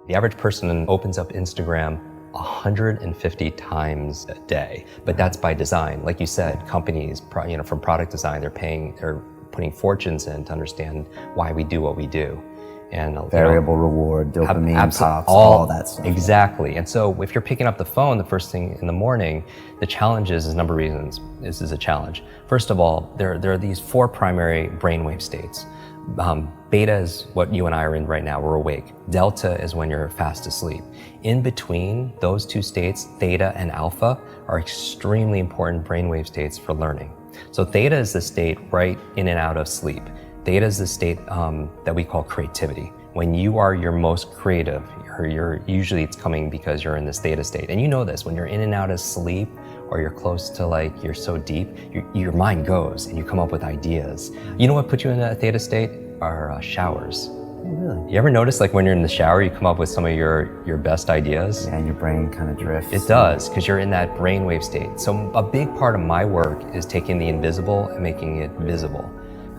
The average person opens up Instagram 150 times a day, but that's by design. Like you said, companies, from product design, they're putting fortunes in to understand why we do what we do. And variable reward, dopamine pops, all that stuff. Exactly. And so if you're picking up the phone the first thing in the morning, the challenge is a number of reasons. This is a challenge. First of all, there are these 4 primary brainwave states. Beta is what you and I are in right now, we're awake. Delta is when you're fast asleep. In between those 2 states, theta and alpha, are extremely important brainwave states for learning. So theta is the state right in and out of sleep. Theta is the state that we call creativity. When you are your most creative, usually it's coming because you're in this theta state. And you know this, when you're in and out of sleep, or you're close to you're so deep, your mind goes and you come up with ideas. You know what put you in that theta state? Are showers. Oh, really? You ever notice when you're in the shower, you come up with some of your best ideas? Yeah, and your brain kind of drifts. It does, because you're in that brainwave state. So a big part of my work is taking the invisible and making it visible.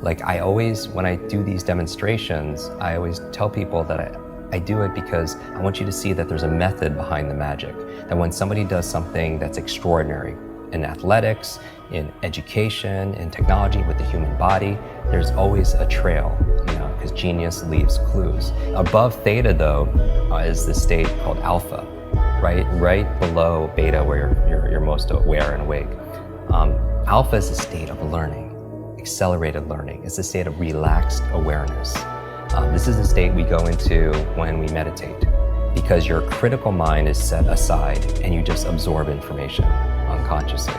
When I do these demonstrations, I always tell people that I do it because I want you to see that there's a method behind the magic. That when somebody does something that's extraordinary in athletics, in education, in technology, with the human body, there's always a trail, because genius leaves clues. Above theta, though, is the state called alpha, right below beta, where you're most aware and awake. Alpha is a state of learning. Accelerated learning. It's a state of relaxed awareness. This is the state we go into when we meditate, because your critical mind is set aside and you just absorb information unconsciously.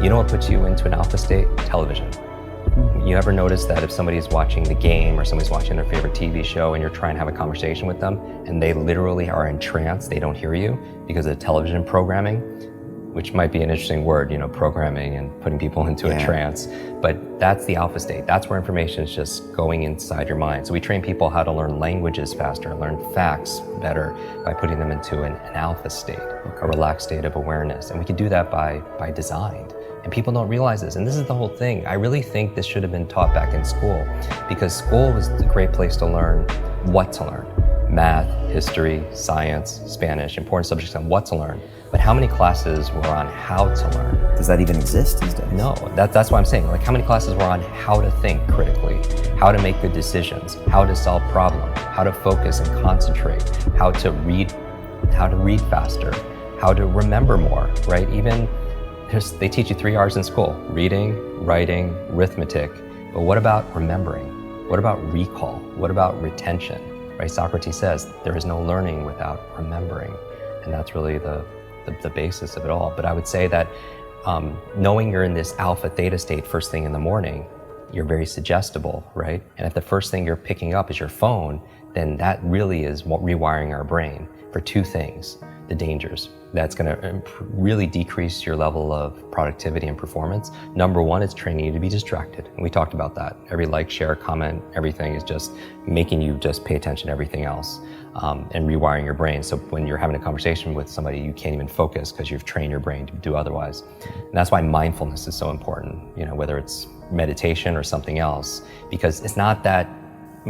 You know what puts you into an alpha state? Television. You ever notice that if somebody's watching the game or somebody's watching their favorite TV show and you're trying to have a conversation with them and they literally are in trance, they don't hear you because of television programming, which might be an interesting word, programming and putting people into a trance, but that's the alpha state. That's where information is just going inside your mind. So we train people how to learn languages faster, learn facts better by putting them into an alpha state, a relaxed state of awareness. And we can do that by design. And people don't realize this. And this is the whole thing. I really think this should have been taught back in school, because school was a great place to learn what to learn. Math, history, science, Spanish, important subjects on what to learn. But how many classes were on how to learn? Does that even exist these days? No, that's what I'm saying. How many classes were on how to think critically, how to make good decisions, how to solve problems, how to focus and concentrate, how to read faster, how to remember more, right? They teach you 3 R's in school: reading, writing, arithmetic. But what about remembering? What about recall? What about retention? Right? Socrates says there is no learning without remembering. And that's really the basis of it all. But I would say that knowing you're in this alpha theta state first thing in the morning, you're very suggestible, right? And if the first thing you're picking up is your phone, then that really is rewiring our brain for 2 things: the dangers. That's going to really decrease your level of productivity and performance. Number 1, it's training you to be distracted. And we talked about that. Every like, share, comment, everything is just making you just pay attention to everything else, and rewiring your brain. So when you're having a conversation with somebody, you can't even focus because you've trained your brain to do otherwise. And that's why mindfulness is so important, whether it's meditation or something else, because it's not that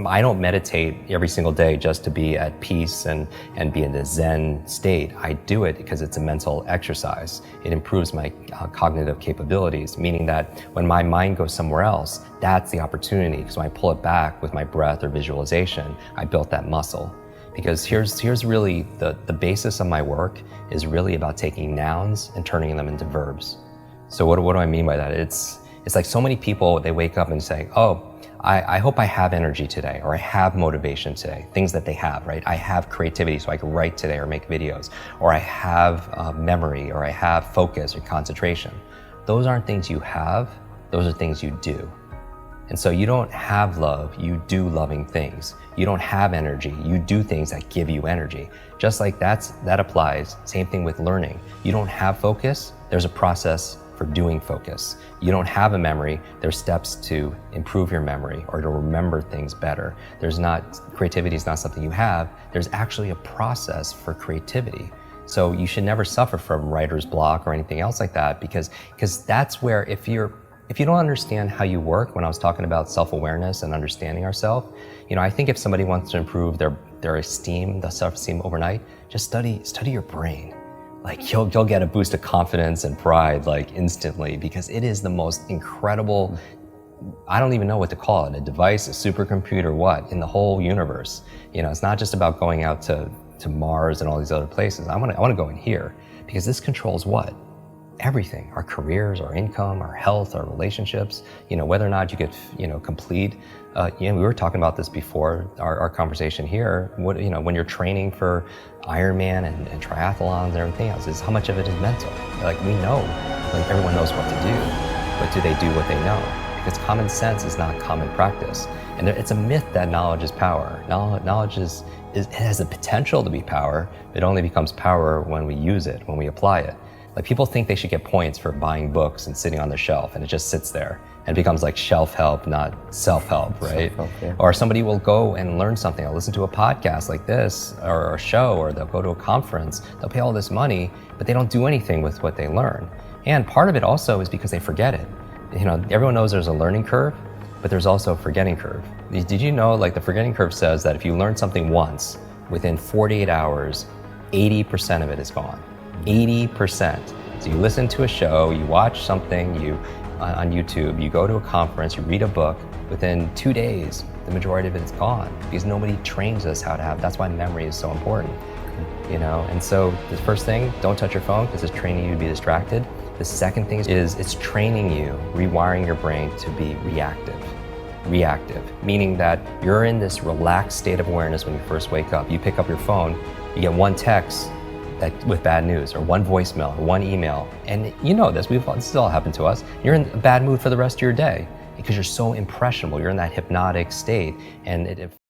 I don't meditate every single day just to be at peace and be in the Zen state. I do it because it's a mental exercise. It improves my cognitive capabilities, meaning that when my mind goes somewhere else, that's the opportunity. Because when I pull it back with my breath or visualization, I built that muscle. Because here's really the basis of my work is really about taking nouns and turning them into verbs. So what do I mean by that? It's like so many people, they wake up and say, oh, I hope I have energy today, or I have motivation today, things that they have, right? I have creativity so I can write today or make videos, or I have memory, or I have focus or concentration. Those aren't things you have, those are things you do. And so you don't have love, you do loving things. You don't have energy, you do things that give you energy. Just like that applies, same thing with learning. You don't have focus, there's a process for doing focus. You don't have a memory, there's steps to improve your memory or to remember things better. Creativity is not something you have, there's actually a process for creativity. So you should never suffer from writer's block or anything else like that, because that's where if you're if you don't understand how you work, when I was talking about self-awareness and understanding ourselves, I think if somebody wants to improve their esteem, the self-esteem overnight, just study your brain. Like you'll get a boost of confidence and pride like instantly, because it is the most incredible, I don't even know what to call it, a device, a supercomputer, what, in the whole universe. It's not just about going out to Mars and all these other places. I want to go in here, because this controls what? Everything, our careers, our income, our health, our relationships, whether or not you get, complete. We were talking about this before our conversation here. When you're training for Ironman and triathlons and everything else, is how much of it is mental. Like we know, like everyone knows what to do, but do they do what they know? Because common sense is not common practice. And it's a myth that knowledge is power. Knowledge it has the potential to be power, but it only becomes power when we use it, when we apply it. Like people think they should get points for buying books and sitting on the shelf, and it just sits there and it becomes like shelf help, not self-help, right? Self-help, yeah. Or somebody will go and learn something, or listen to a podcast like this, or a show, or they'll go to a conference, they'll pay all this money, but they don't do anything with what they learn. And part of it also is because they forget it. Everyone knows there's a learning curve, but there's also a forgetting curve. Did you know, like the forgetting curve says that if you learn something once, within 48 hours, 80% of it is gone. 80%. So you listen to a show, you watch something on YouTube, you go to a conference, you read a book, within 2 days, the majority of it is gone, because nobody trains us how to have. That's why memory is so important. And so the first thing, don't touch your phone, because it's training you to be distracted. The second thing is it's training you, rewiring your brain to be reactive. Reactive, meaning that you're in this relaxed state of awareness when you first wake up. You pick up your phone, you get one text with bad news, or one voicemail, or one email, and this has all happened to us. You're in a bad mood for the rest of your day because you're so impressionable. You're in that hypnotic state, and it